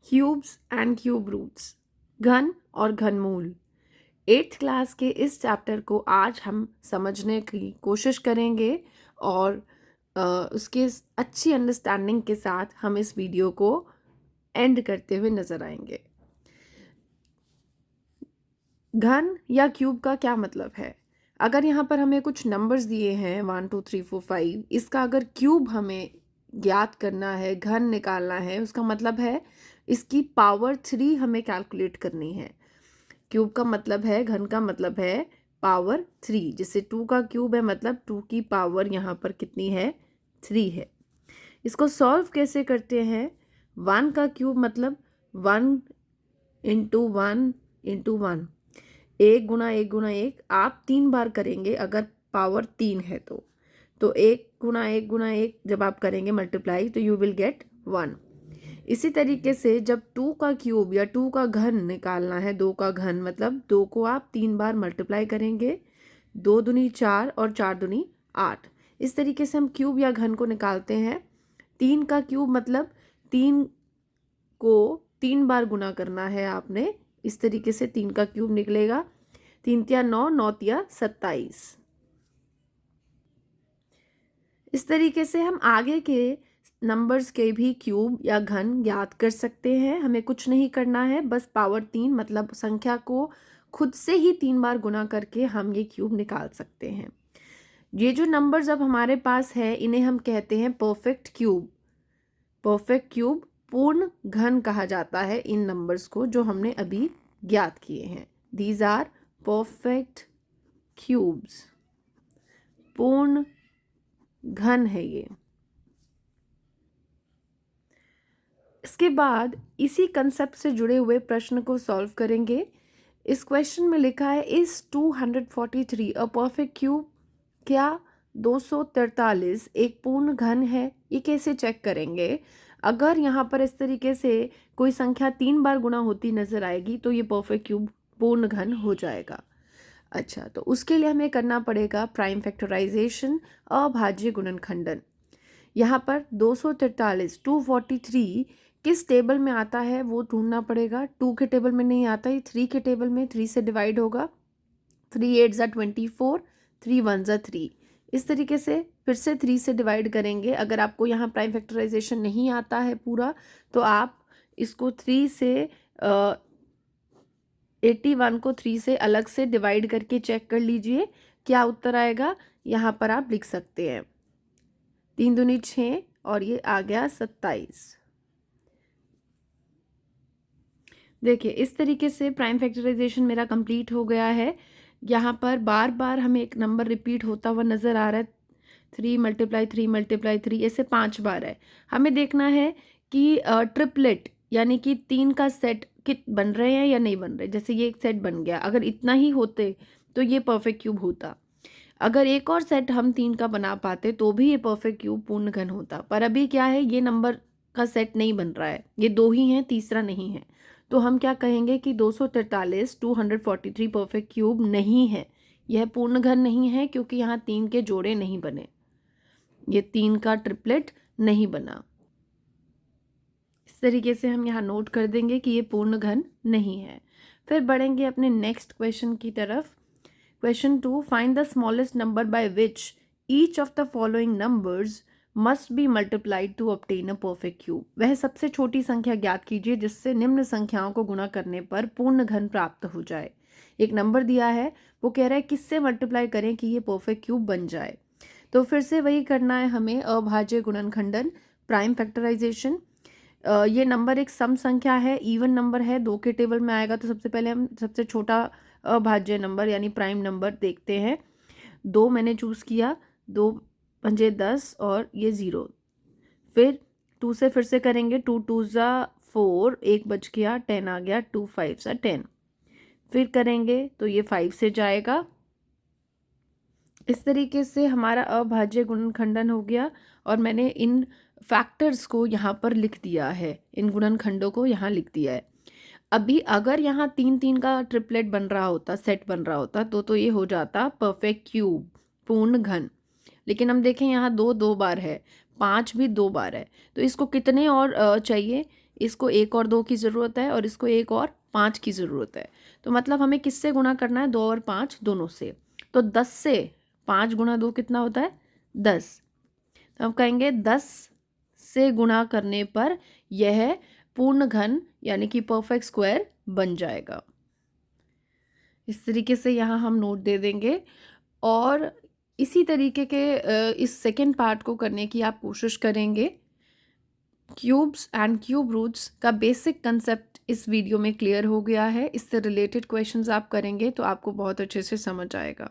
Cubes and cube roots, घन और घनमूल। 8th class के इस चैप्टर को आज हम समझने की कोशिश करेंगे और उसके अच्छी अंडरस्टैंडिंग के साथ हम इस वीडियो को एंड करते हुए नजर आएंगे। घन या क्यूब का क्या मतलब है? अगर यहाँ पर हमें कुछ नंबर्स दिए हैं 1 2 3 4 5, इसका अगर क्यूब हमें ज्ञात करना है, घन निकालना है, उसका मतलब है इसकी पावर 3 हमें कैलकुलेट करनी है। क्यूब का मतलब है, घन का मतलब है पावर 3। जैसे 2 का क्यूब है मतलब 2 की पावर यहाँ पर कितनी है? 3 है। इसको सॉल्व कैसे करते हैं? 1 का क्यूब मतलब 1 इंटू 1 इंटू 1, 1 गुना 1 गुना 1 आप 3 बार करेंगे अगर पावर 3 है तो 1 गुना 1 गुना 1 जब आप करेंगे मल्टीप्लाई तो यू विल गेट 1। इसी तरीके से जब 2 का क्यूब या 2 का घन निकालना है, 2 का घन मतलब 2 को आप 3 बार मल्टीप्लाई करेंगे, 2 दूनी 4 और 4 दूनी 8। इस तरीके से हम क्यूब या घन को निकालते हैं। 3 का क्यूब मतलब 3 को 3 बार गुना करना है आपने, इस तरीके से 3 का क्यूब निकलेगा। 3 तिया 9, 9 तिया 27। इस तरीके से हम आगे के नंबर्स के भी क्यूब या घन ज्ञात कर सकते हैं। हमें कुछ नहीं करना है, बस पावर 3 मतलब संख्या को खुद से ही 3 बार गुना करके हम ये क्यूब निकाल सकते हैं। ये जो नंबर्स अब हमारे पास है इन्हें हम कहते हैं परफेक्ट क्यूब। परफेक्ट क्यूब, पूर्ण घन कहा जाता है इन नंबर्स को जो हमने अभी ज्ञात किए हैं। दीज आर परफेक्ट क्यूब्स, पूर्ण घन है ये। इसके बाद इसी कंसेप्ट से जुड़े हुए प्रश्न को सॉल्व करेंगे। इस क्वेश्चन में लिखा है इज 243 अ परफेक्ट क्यूब? क्या 243 एक पूर्ण घन है? ये कैसे चेक करेंगे? अगर यहाँ पर इस तरीके से कोई संख्या 3 बार गुना होती नजर आएगी तो ये परफेक्ट क्यूब पूर्ण घन हो जाएगा। अच्छा, तो उसके लिए हमें करना पड़ेगा प्राइम फैक्टराइजेशन, अभाज्य गुणनखंडन। यहाँ पर 243 243 किस टेबल में आता है वो ढूंढना पड़ेगा। 2 के टेबल में नहीं आता, ये 3 के टेबल में 3 से डिवाइड होगा। 3 8 ज़ा 24, 3 1 ज़ा 3। इस तरीके से फिर से 3 से डिवाइड करेंगे। अगर आपको यहाँ प्राइम फैक्टराइजेशन नहीं आता है पूरा तो आप इसको 3 से 81 को 3 से अलग से डिवाइड करके चेक कर लीजिए क्या उत्तर आएगा। यहाँ पर आप लिख सकते हैं 3 दूनी 6 और ये आ गया 27। देखिए इस तरीके से प्राइम फैक्टराइजेशन मेरा कंप्लीट हो गया है। यहाँ पर बार बार हमें एक नंबर रिपीट होता हुआ नज़र आ रहा है। 3 मल्टीप्लाई 3 मल्टीप्लाई 3 ऐसे 5 बार है। हमें देखना है कि ट्रिपलेट यानी कि 3 का सेट कित बन रहे हैं या नहीं बन रहे। जैसे ये एक सेट बन गया, अगर इतना ही होते तो ये परफेक्ट क्यूब होता। अगर एक और सेट हम 3 का बना पाते तो भी ये परफेक्ट क्यूब पूर्ण घन होता। पर अभी क्या है, ये नंबर का सेट नहीं बन रहा है, ये 2 ही हैं, तीसरा नहीं है। तो हम क्या कहेंगे कि 243 243 परफेक्ट क्यूब नहीं है, यह पूर्ण घन नहीं है क्योंकि यहाँ 3 के जोड़े नहीं बने, ये 3 का ट्रिपलेट नहीं बना। इस तरीके से हम यहाँ नोट कर देंगे कि ये पूर्ण घन नहीं है। फिर बढ़ेंगे अपने नेक्स्ट क्वेश्चन की तरफ। Question 2. Find the smallest number by which each of the following numbers must be multiplied to obtain a perfect cube. वह सबसे छोटी संख्या ज्ञात कीजिए जिससे निम्न संख्याओं को गुणा करने पर पूर्ण घन प्राप्त हो जाए। एक नंबर दिया है, वो कह रहा है किससे मल्टीप्लाई करें कि ये परफेक्ट क्यूब बन जाए। तो फिर से वही करना है हमें, अभाज्य गुणनखंडन, प्राइम फैक्टराइजेशन। ये नंबर एक सम संख्या है, इवन नंबर है, 2 के टेबल में आएगा। तो सबसे पहले हम सबसे छोटा अभाज्य नंबर यानी प्राइम नंबर देखते हैं। 2 मैंने चूज़ किया, 2 पंजे 10 और ये 0। फिर 2 से फिर से करेंगे, 2 2 ज़ा 4, 1 बच गया, 10 आ गया, 2 5 ज़ा 10। फिर करेंगे तो ये 5 से जाएगा। इस तरीके से हमारा अभाज्य गुणनखंडन हो गया और मैंने इन फैक्टर्स को यहाँ पर लिख दिया है, इन गुणनखंडों को यहाँ लिख दिया है। अभी अगर यहाँ 3 3 का ट्रिपलेट बन रहा होता, सेट बन रहा होता तो ये हो जाता परफेक्ट क्यूब, पूर्ण घन। लेकिन हम देखें यहाँ 2 2 बार है, 5 भी 2 बार है, तो इसको कितने और चाहिए? इसको 1 और 2 की ज़रूरत है और इसको 1 और 5 की ज़रूरत है। तो मतलब हमें किससे गुणा करना है? 2 और 5 दोनों से। तो 10 से 5 गुणा 2 कितना होता है? 10। तो हम कहेंगे 10 से गुणा करने पर यह पूर्ण घन यानी कि परफेक्ट स्क्वायर बन जाएगा। इस तरीके से यहाँ हम नोट दे देंगे और इसी तरीके के इस सेकेंड पार्ट को करने की आप कोशिश करेंगे। क्यूब्स एंड क्यूब रूट्स का बेसिक कंसेप्ट इस वीडियो में क्लियर हो गया है। इससे रिलेटेड क्वेश्चंस आप करेंगे तो आपको बहुत अच्छे से समझ आएगा।